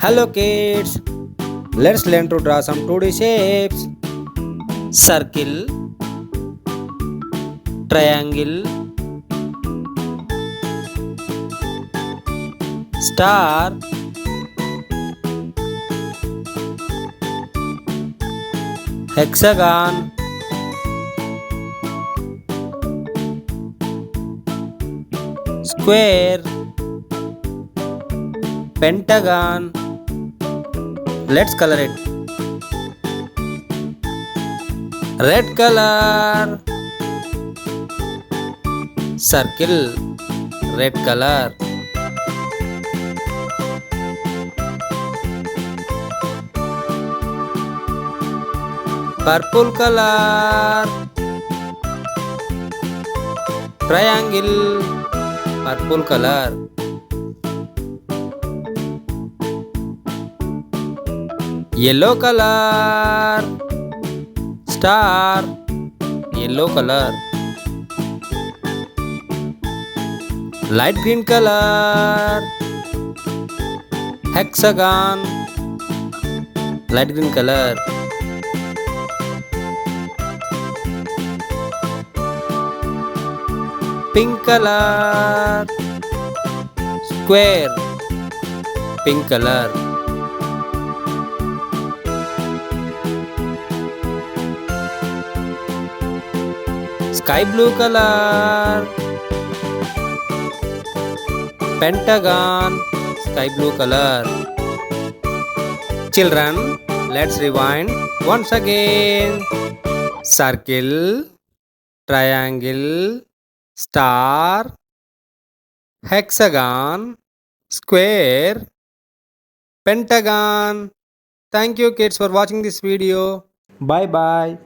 Hello kids, let's learn to draw some 2D shapes. Circle, triangle, star, hexagon, square, pentagon. Let's color it. Red color. Circle, red color. Purple color. Triangle, purple color. Yellow color. Star, yellow color. Light green color. Hexagon, light green color. Pink color. Square, pink color. Sky blue color. Pentagon, sky blue color. Children, let's rewind once again. Circle, triangle, star, hexagon, square, pentagon. Thank you kids for watching this video. Bye bye.